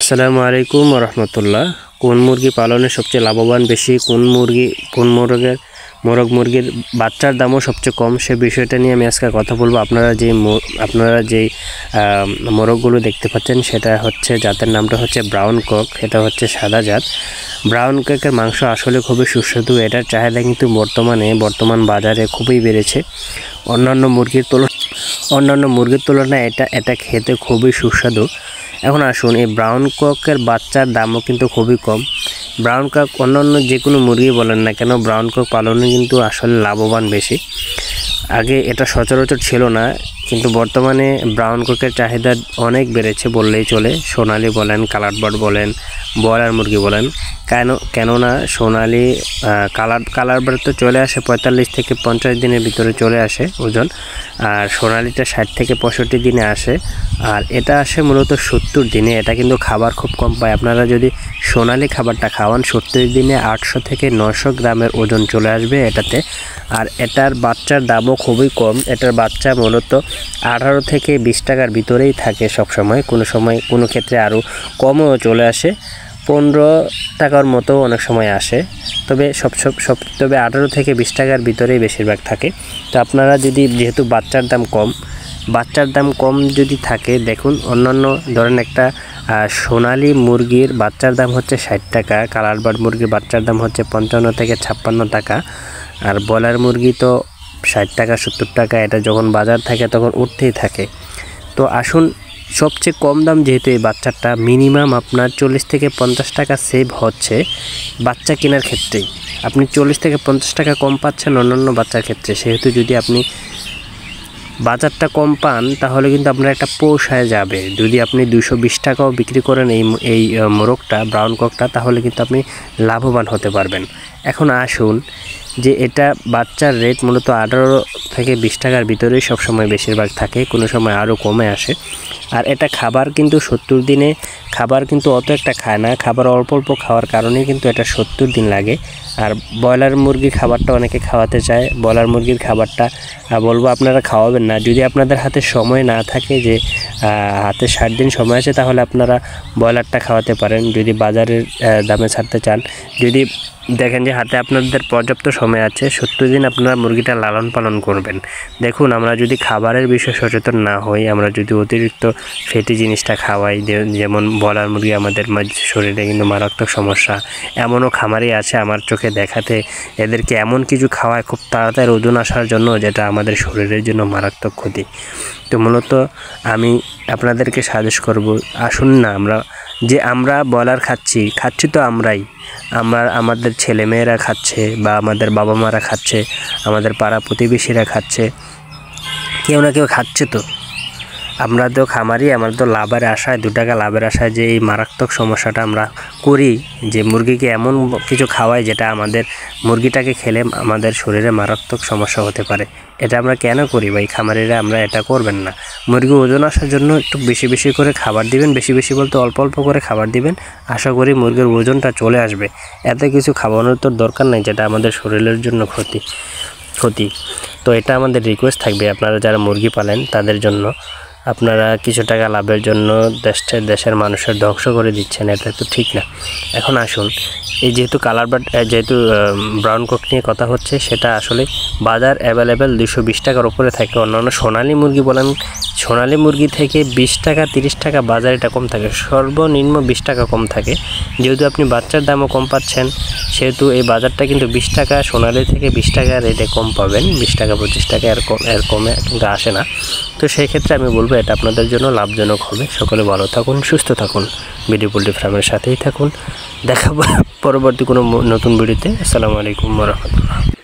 আসসালামু আলাইকুম রহমতুল্লাহ। কোন মুরগি পালনে সবচেয়ে লাভবান বেশি, কোন মুরগির বাচ্চার দামও সবচেয়ে কম, সে বিষয়টা নিয়ে আমি আজকে কথা বলবো। আপনারা যেই মোরগগুলো দেখতে পাচ্ছেন সেটা হচ্ছে জাতের নামটা হচ্ছে ব্রাউন কক। এটা হচ্ছে সাদা জাত। ব্রাউন ককের মাংস আসলে খুবই সুস্বাদু। এটার চাহিদা কিন্তু বর্তমান বাজারে খুবই বেড়েছে। অন্যান্য মুরগির তুলনায় এটা খেতে খুবই সুস্বাদু। এখন আসুন, এই ব্রাউন ককের বাচ্চার দামও কিন্তু খুবই কম। ব্রাউন কক অন্যান্য যে কোনো মুরগি বলেন না কেন, ব্রাউন কক পালনে কিন্তু আসলে লাভবান বেশি। আগে এটা সচরাচর ছিল না, কিন্তু বর্তমানে ব্রাউন ককের চাহিদা অনেক বেড়েছে বললেই চলে। সোনালি বলেন, কালার বার্ড বলেন, ব্রয়লার মুরগি বলেন, কেননা সোনালি কালার বার্ড তো চলে আসে 45 থেকে 50 দিনের ভিতরে চলে আসে ওজন, আর সোনালিটা 60 থেকে 65 দিনে আসে, আর এটা আসে মূলত 70 দিনে। এটা কিন্তু খাবার খুব কম পায়। আপনারা যদি সোনালি খাবারটা খাওয়ান, 70 দিনে 800 থেকে 900 গ্রামের ওজন চলে আসবে এটাতে। আর এটার বাচ্চার দামও খুবই কম। এটার বাচ্চা মূলত 18 থেকে 20 টাকার ভিতরেই থাকে সবসময়। কোনো ক্ষেত্রে আরও কমও চলে আসে, 15 টাকার মতো অনেক সময় আসে। তবে তবে 18 থেকে 20 টাকার ভিতরেই বেশিরভাগ থাকে। তো আপনারা যেহেতু বাচ্চার দাম কম যদি থাকে, দেখুন অন্যান্য ধরেন একটা সোনালি মুরগির বাচ্চার দাম হচ্ছে 60 টাকা, কালার বার্ড মুরগির বাচ্চার দাম হচ্ছে 55 থেকে 56 টাকা, আর ব্রয়লার মুরগি তো 60 টাকা 70 টাকা। এটা যখন বাজার থাকে তখন উঠতেই থাকে। তো আসুন, সবচেয়ে কম দাম যেহেতু এই বাচ্চাটা, মিনিমাম আপনার 40 থেকে 50 টাকা সেভ হচ্ছে বাচ্চা কেনার ক্ষেত্রেই। আপনি 40 থেকে 50 টাকা কম পাচ্ছেন অন্যান্য বাচ্চার ক্ষেত্রে। সেহেতু যদি আপনি বাজারটা কম পান, তাহলে কিন্তু আপনার একটা পোষায় যাবে। যদি আপনি 220 টাকাও বিক্রি করেন এই মোরগটা, ব্রাউন ককটা, তাহলে কিন্তু আপনি লাভবান হতে পারবেন। এখন আসুন, যে এটা বাচ্চার রেট মূলত 18 থেকে 20 টাকার ভিতরেই সবসময় বেশিরভাগ থাকে, কোনো সময় আরও কমে আসে। আর এটা খাবার কিন্তু 70 দিনে খাবার কিন্তু অত একটা খায় না, খাবার অল্প খাওয়ার কারণেই কিন্তু এটা 70 দিন লাগে। আর ব্রয়লার মুরগির খাবারটা অনেকে খাওয়াতে চায়। ব্রয়লার মুরগির খাবারটা বলবো আপনারা খাওয়াবেন না। যদি আপনাদের হাতে সময় না থাকে, যে হাতে 60 দিন সময় আছে, তাহলে আপনারা ব্রয়লারটা খাওয়াতে পারেন যদি বাজারের দামে ছাড়তে চান। যদি দেখেন যে হাতে আপনাদের পর্যাপ্ত সময় আছে, 70 দিন আপনারা মুরগিটা লালন পালন করবেন। দেখুন, আমরা যদি খাবারের বিষয়ে সচেতন না হই, আমরা যদি অতিরিক্ত ফ্যাটি জিনিসটা খাওয়াই, যেমন ব্রয়লার মুরগি আমাদের শরীরে কিন্তু মারাত্মক সমস্যা। এমনও খামারি আছে আমার চোখে দেখাতে, এদেরকে এমন কিছু খাওয়ায় খুব তাড়াতাড়ি ওজন আসার জন্য, যেটা আমাদের শরীরের জন্য মারাত্মক ক্ষতি। তো মূলত আমি আপনাদেরকে সাজেস্ট করব, আসুন না, আমরা ব্রয়লার খাচ্ছি তো আমাদের ছেলেমেয়েরা খাচ্ছে, বা আমাদের বাবা মারা খাচ্ছে, আমাদের পাড়া প্রতিবেশীরা খাচ্ছে, কেউ না কেউ খাচ্ছে। তো আমরা তো খামারি, আমরা তো লাভের আশায়, 2 টাকা লাভের আশায় যে এই মারাত্মক সমস্যাটা আমরা করি, যে মুরগিকে এমন কিছু খাওয়াই যেটা আমাদের মুরগিটাকে খেলে আমাদের শরীরে মারাত্মক সমস্যা হতে পারে। এটা আমরা কেন করি ভাই? খামারিরা আমরা এটা করবেন না। মুরগি ওজন আসার জন্য একটু বেশি করে খাবার দিবেন, বেশি বলতে অল্প করে খাবার দিবেন। আশা করি মুরগির ওজনটা চলে আসবে। এত কিছু খাওয়ানোর তো দরকার নেই, যেটা আমাদের শরীরের জন্য ক্ষতি। তো এটা আমাদের রিকোয়েস্ট থাকবে, আপনারা যারা মুরগি পালেন তাদের জন্য, আপনারা কিছু টাকা লাভের জন্য দেশের মানুষের ধ্বংস করে দিচ্ছেন, এটা তো ঠিক না। এখন আসুন, এই যেহেতু ব্রাউন কক নিয়ে কথা হচ্ছে, সেটা আসলে বাজার অ্যাভেলেবেল 220 টাকার উপরে থাকে। অন্যান্য সোনালি মুরগি থেকে 20 টাকা 30 টাকা বাজারে এটা কম থাকে, সর্বনিম্ন 20 টাকা কম থাকে। যেহেতু আপনি বাচ্চার দামও কম পাচ্ছেন, সেহেতু এই বাজারটা কিন্তু 20 টাকা, সোনালি থেকে 20 টাকা রেটে কম পাবেন। 20 টাকা 25 টাকা এর কমে কিন্তু আসে না। তো সেই ক্ষেত্রে আমি বলবো এটা আপনাদের জন্য লাভজনক হবে। সকলে ভালো থাকুন, সুস্থ থাকুন, বিডি পোল্ট্রি ফার্মের সাথেই থাকুন। দেখা পরবর্তী কোনো নতুন ভিডিওতে। আসসালামু আলাইকুম ওয়া রাহমাতুল্লাহ।